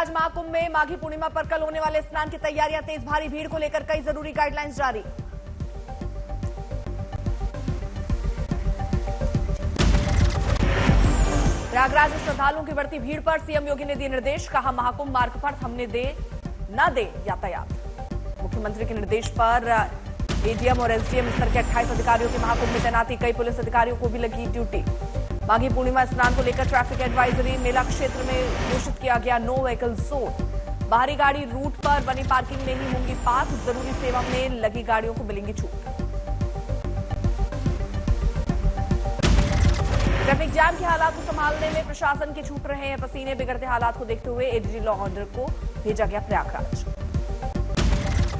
प्रयागराज महाकुंभ में माघी पूर्णिमा पर कल होने वाले स्नान की तैयारियां तेज। भारी भीड़ को लेकर कई जरूरी गाइडलाइंस जारी। प्रयागराज में श्रद्धालुओं की बढ़ती भीड़ पर सीएम योगी ने दिए निर्देश। कहा, महाकुंभ मार्ग पर हमने न दे यातायात। मुख्यमंत्री के निर्देश पर एडीएम और एसडीएम स्तर के 28 अधिकारियों की महाकुंभ में तैनाती। कई पुलिस अधिकारियों को भी लगी ड्यूटी। माघी पूर्णिमा स्नान को लेकर ट्रैफिक एडवाइजरी। मेला क्षेत्र में घोषित किया गया नो व्हीकल जोन। बाहरी गाड़ी रूट पर बनी पार्किंग में ही होंगी पार्क। जरूरी सेवा में लगी गाड़ियों को मिलेंगी छूट। ट्रैफिक जाम के हालात को संभालने में प्रशासन के छूट रहे हैं पसीने। बिगड़ते हालात को देखते हुए एडीजी लॉ ऑर्डर को भेजा गया प्रयागराज।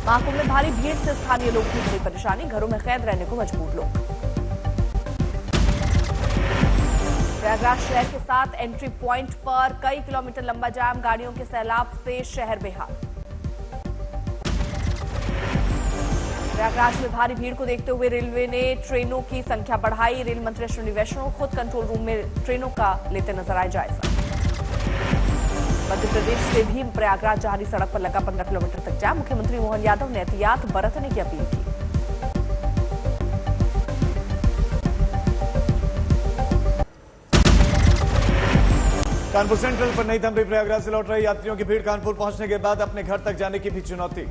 महाकुंभ में भारी भीड़ से स्थानीय लोगों की बड़ी परेशानी। घरों में कैद रहने को मजबूर लोग। प्रयागराज शहर के साथ एंट्री पॉइंट पर कई किलोमीटर लंबा जाम। गाड़ियों के सैलाब से शहर बेहाल। प्रयागराज में भारी भीड़ को देखते हुए रेलवे ने ट्रेनों की संख्या बढ़ाई। रेल मंत्री अश्विनी वैष्णव खुद कंट्रोल रूम में ट्रेनों का लेते नजर आए जायजा। मध्य प्रदेश से भी प्रयागराज जा रही सड़क पर लगा 15 किलोमीटर तक जाम। मुख्यमंत्री मोहन यादव ने एहतियात बरतने की अपील की। कानपुर सेंट्रल पर नहीं थम रही प्रयागराज से लौट रहे यात्रियों की भीड़। कानपुर पहुंचने के बाद अपने घर तक जाने की भी चुनौती।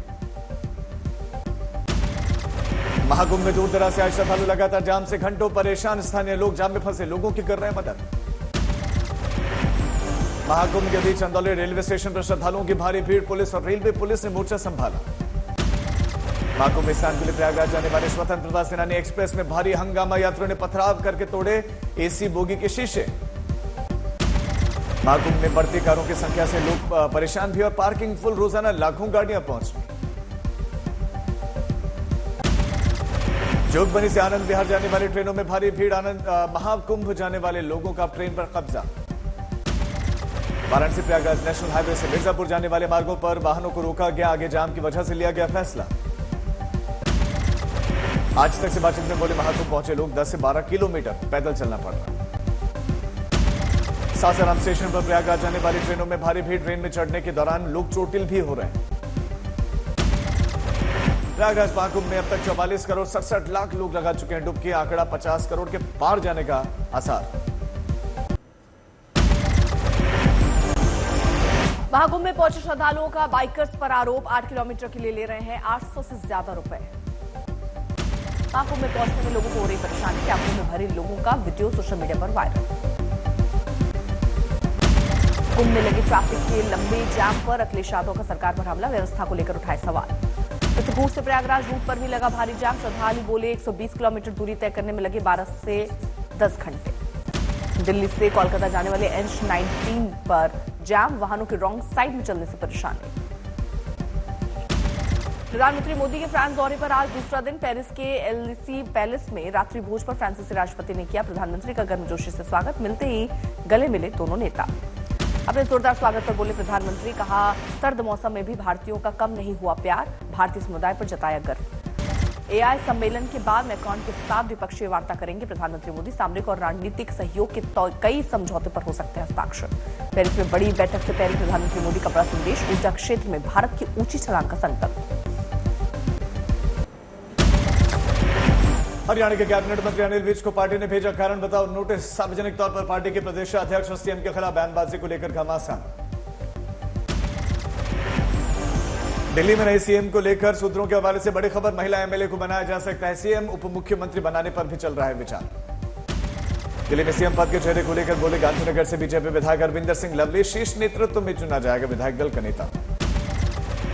महाकुंभ में दूर दराज से आए श्रद्धालु लगातार जाम से घंटों परेशान। स्थानीय लोग जाम में फंसे लोगों की कर रहे हैं मदद। महाकुंभ के बीच चंदौली रेलवे स्टेशन पर श्रद्धालुओं की भारी भीड़। पुलिस और रेलवे पुलिस ने मोर्चा संभाला। महाकुंभ में स्नान के लिए प्रयागराज जाने वाले स्वतंत्रता सेनानी एक्सप्रेस में भारी हंगामा। यात्रियों ने पथराव करके तोड़े एसी बोगी के शीशे। महाकुंभ में बढ़ती कारों की संख्या से लोग परेशान भी और पार्किंग फुल। रोजाना लाखों गाड़ियां पहुंच रही। जोगबनी से आनंद विहार जाने वाली ट्रेनों में भारी भीड़। महाकुंभ जाने वाले लोगों का ट्रेन पर कब्जा। वाराणसी प्रयागराज नेशनल हाईवे से मिर्जापुर जाने वाले मार्गों पर वाहनों को रोका गया। आगे जाम की वजह से लिया गया फैसला। आज तक से बातचीत में बोले, महाकुंभ पहुंचे लोग 10 से 12 किलोमीटर पैदल चलना पड़ रहा। सासाराम स्टेशन पर प्रयागराज जाने वाली ट्रेनों में भारी भीड़। ट्रेन में चढ़ने के दौरान लोग चोटिल भी हो रहे हैं। प्रयागराज महाकुंभ में अब तक 44 करोड़ 67 लाख लोग लगा चुके हैं डुबकी। आंकड़ा 50 करोड़ के पार जाने का आसार। महाकुंभ में पहुंचे श्रद्धालुओं का बाइकर्स पर आरोप। 8 किलोमीटर के लिए ले रहे हैं 800 से ज्यादा रुपए। महाकुंभ में पहुंचने में लोगों को हो रही परेशानी। कैंपों में भरे लोगों का वीडियो सोशल मीडिया पर वायरल। कुंभ में लगी ट्रैफिक के लंबे जाम पर अखिलेश यादव का सरकार पर हमला। व्यवस्था को लेकर उठाए सवाल। चित्रकूट से प्रयागराज रूट पर भी लगा भारी जाम। श्रद्धालु बोले 120 किलोमीटर दूरी तय करने में लगे 12 से 10 घंटे। दिल्ली से कोलकाता जाने वाले NH-19 पर जाम। वाहनों के रॉन्ग साइड में चलने से परेशानी। प्रधानमंत्री मोदी के फ्रांस दौरे पर आज दूसरा दिन। पेरिस के एलसी पैलेस में रात्रि भोज पर फ्रांसीसी राष्ट्रपति ने किया प्रधानमंत्री का गर्मजोशी से स्वागत। मिलते ही गले मिले दोनों नेता। अपने जोरदार स्वागत पर बोले प्रधानमंत्री। कहा, सर्द मौसम में भी भारतीयों का कम नहीं हुआ प्यार। भारतीय समुदाय पर जताया गर्व। एआई सम्मेलन के बाद मैक्रॉन के साथ द्विपक्षीय वार्ता करेंगे प्रधानमंत्री मोदी। सामरिक और रणनीतिक सहयोग के कई समझौते पर हो सकते हैं हस्ताक्षर। पेरिस में बड़ी बैठक से पहले प्रधानमंत्री मोदी का बड़ा संदेश। ऊर्जा क्षेत्र में भारत की ऊंची छलांग का संकल्प। हरियाणा के कैबिनेट मंत्री अनिल विज को पार्टी ने भेजा कारण बताओ नोटिस। सार्वजनिक तौर पर पार्टी के प्रदेश अध्यक्ष और सीएम के खिलाफ बयानबाजी को लेकर घमासान। दिल्ली में नए सीएम को लेकर सूत्रों के हवाले से बड़ी खबर। महिला एमएलए को बनाया जा सकता है सीएम। उप मुख्यमंत्री बनाने पर भी चल रहा है विचार। दिल्ली में सीएम पद के चेहरे को लेकर बोले गांधीनगर से बीजेपी विधायक अरविंदर सिंह लवली। शीर्ष नेतृत्व में चुना जाएगा विधायक दल का नेता।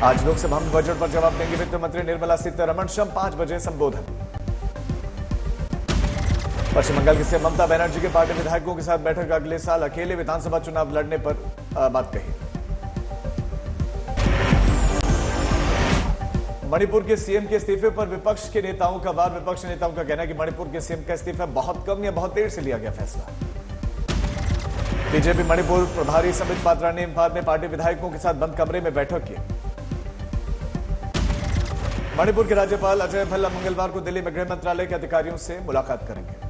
आज लोकसभा में बजट पर जवाब देंगे वित्त मंत्री निर्मला सीतारमण। शाम 5 बजे संबोधन। पश्चिम बंगाल की सीएम ममता बनर्जी के पार्टी विधायकों के साथ बैठक। अगले साल अकेले विधानसभा चुनाव लड़ने पर बात कही। मणिपुर के सीएम के इस्तीफे पर विपक्ष के नेताओं का वार। विपक्ष नेताओं का कहना है कि मणिपुर के सीएम का इस्तीफा बहुत कम या बहुत देर से लिया गया फैसला। बीजेपी मणिपुर प्रभारी समित पात्रा ने इम्फाल में पार्टी विधायकों के साथ बंद कमरे में बैठक की। मणिपुर के राज्यपाल अजय भल्ला मंगलवार को दिल्ली में गृह मंत्रालय के अधिकारियों से मुलाकात करेंगे।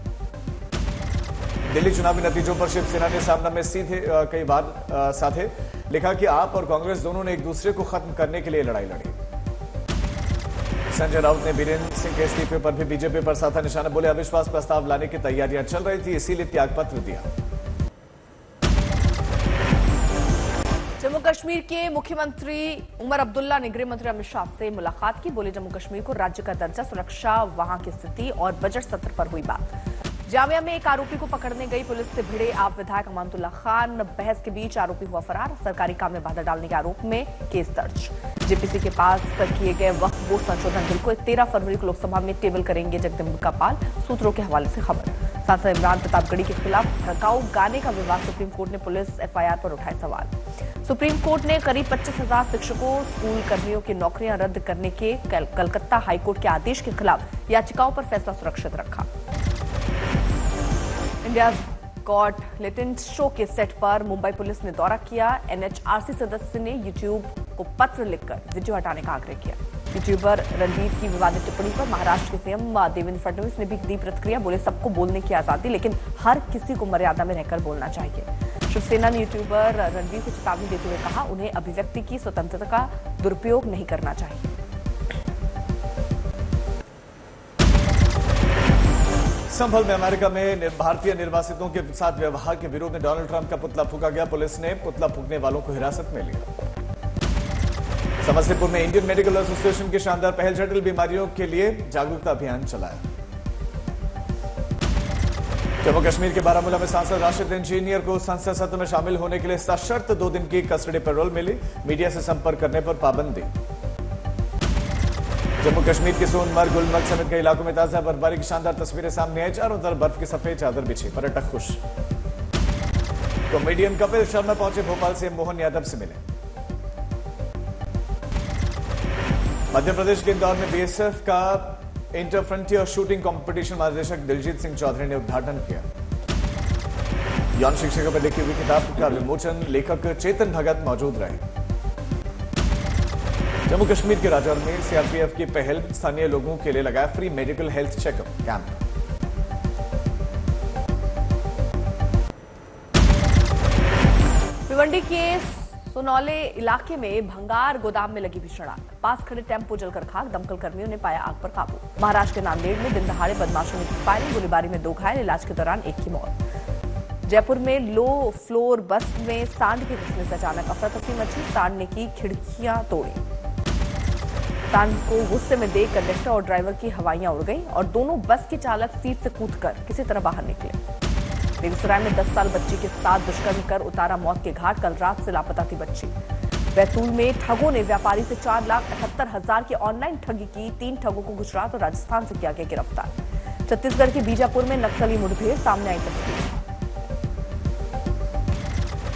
दिल्ली चुनावी नतीजों पर शिवसेना ने सामना में सीधे कई बार साधे। लिखा कि आप और कांग्रेस दोनों ने एक दूसरे को खत्म करने के लिए लड़ाई लड़ी। संजय राउत ने बीरेंद्र सिंह के इस्तीफे पर भी बीजेपी पर साधा निशाना। बोले अविश्वास प्रस्ताव लाने की तैयारियां चल रही थी, इसीलिए त्यागपत्र दिया। जम्मू कश्मीर के मुख्यमंत्री उमर अब्दुल्ला ने गृह मंत्री अमित शाह से मुलाकात की। बोले जम्मू कश्मीर को राज्य का दर्जा, सुरक्षा, वहां की स्थिति और बजट सत्र पर हुई बात। जामिया में एक आरोपी को पकड़ने गई पुलिस से भिड़े आप विधायक अमानतुल्लाह खान। बहस के बीच आरोपी हुआ फरार। सरकारी काम में बाधा डालने के आरोप में केस दर्ज। जेपीसी के पास किए गए वक्फ बोर्ड संशोधन बिल को 13 फरवरी को लोकसभा में टेबल करेंगे जगदम्बिका पाल। सूत्रों के हवाले से खबर। सांसद इमरान प्रतापगढ़ी के खिलाफ भड़काऊ गाने का विवाद। सुप्रीम कोर्ट ने पुलिस एफआईआर पर उठाए सवाल। सुप्रीम कोर्ट ने करीब 25,000 शिक्षकों, स्कूल कर्मियों की नौकरियां रद्द करने के कलकत्ता हाईकोर्ट के आदेश के खिलाफ याचिकाओं पर फैसला सुरक्षित रखा। इंडिया गॉट लेटेंट शो के सेट पर मुंबई पुलिस ने दौरा किया। एनएचआरसी सदस्य ने यूट्यूब को पत्र लिखकर वीडियो हटाने का आग्रह किया। यूट्यूबर रणवीर की विवादित टिप्पणी पर महाराष्ट्र के सीएम देवेंद्र फडणवीस ने भी दी प्रतिक्रिया। बोले सबको बोलने की आजादी, लेकिन हर किसी को मर्यादा में रहकर बोलना चाहिए। शिवसेना ने यूट्यूबर रणवीर को चेतावनी देते हुए कहा, उन्हें अभिव्यक्ति की स्वतंत्रता का दुरुपयोग नहीं करना चाहिए। संभल में अमेरिका में भारतीय निर्वासितों के साथ व्यवहार के विरोध में डोनाल्ड ट्रंप का पुतला फूंका गया। पुलिस ने पुतला फूंकने वालों को हिरासत में लिया। समस्तीपुर में इंडियन मेडिकल एसोसिएशन की शानदार पहल, जटिल बीमारियों के लिए जागरूकता अभियान चलाया। जम्मू कश्मीर के बारामूला में सांसद राशिद इंजीनियर को संसद सत्र में शामिल होने के लिए सशर्त 2 दिन की कस्टडी पैरोल मिली। मीडिया से संपर्क करने पर पाबंदी। जम्मू कश्मीर के सोनमर्ग, गुलमर्ग समेत कई इलाकों में ताजा बर्फबारी की शानदार तस्वीरें सामने आई। चारों तरफ बर्फ की सफेद चादर बिछी, पर्यटक खुश। कॉमेडियन कपिल शर्मा पहुंचे भोपाल से मोहन यादव से मिले। मध्य प्रदेश के इंदौर में बीएसएफ का इंटर फ्रंटियर शूटिंग कंपटीशन महानिदेशक दिलजीत सिंह चौधरी ने उद्घाटन किया। यौन शिक्षा पर लिखी हुई किताब का विमोचन, लेखक चेतन भगत मौजूद रहे। जम्मू कश्मीर के राजौर में सीआरपीएफ की पहल, स्थानीय लोगों के लिए लगाया free medical health checkup camp. Bhiwandi के सुनौले इलाके में भंगार गोदाम में लगी भीषण आग। पास खड़े टेम्पो जलकर खाक। दमकल कर्मियों ने पाया आग पर काबू। महाराष्ट्र के नांदेड़ में दिन दहाड़े बदमाशों ने की फायरिंग। गोलीबारी में 2 घायल, इलाज के दौरान एक की मौत। जयपुर में लो फ्लोर बस में सांड के घुसने से अचानक अफरा तफरी मची। सांड ने की खिड़कियां तोड़ी। सांड को गुस्से में देख कंडक्टर और ड्राइवर की हवाइयां उड़ गई और दोनों बस के चालक सीट से कूदकर किसी तरह बाहर निकले। बेगूसराय में 10 साल बच्ची के साथ दुष्कर्म कर उतारा मौत के घाट। कल रात से लापता थी बच्ची। बैतूल में ठगों ने व्यापारी से 4,78,000 की ऑनलाइन ठगी की। 3 ठगों को गुजरात और राजस्थान से किया गया गिरफ्तार। छत्तीसगढ़ के बीजापुर में नक्सली मुठभेड़, सामने आई तस्वीर।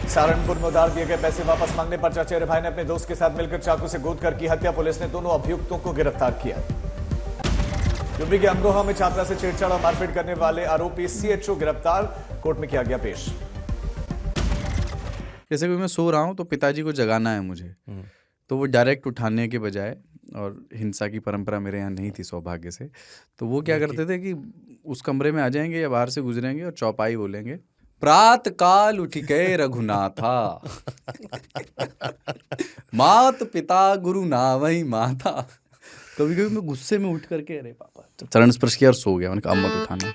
सहारनपुर में उधार दिए गए पैसे वापस मांगने पर चचेरे भाई ने अपने दोस्त के साथ मिलकर चाकू से गोदकर की हत्या। पुलिस ने दोनों अभियुक्तों को गिरफ्तार किया। यूपी के अमरोहा में छात्रा से छेड़छाड़ और मारपीट करने वाले आरोपी सीएचओ गिरफ्तार, कोर्ट में किया गया पेश। जैसे कि मैं सो रहा हूं तो पिताजी को जगाना है मुझे, तो वो डायरेक्ट उठाने के बजाय, और हिंसा की परंपरा मेरे यहाँ नहीं थी सौभाग्य से, तो वो क्या करते थे कि उस कमरे में आ जाएंगे या बाहर से गुजरेंगे और चौपाई बोलेंगे, प्रात काल उठ गए रघुनाथा मात पिता गुरु नावई माता। कभी कभी मैं गुस्से में उठ करके अरे पापा, चरण स्पर्श किया और सो गया। मैंने कहा अब मत उठाना।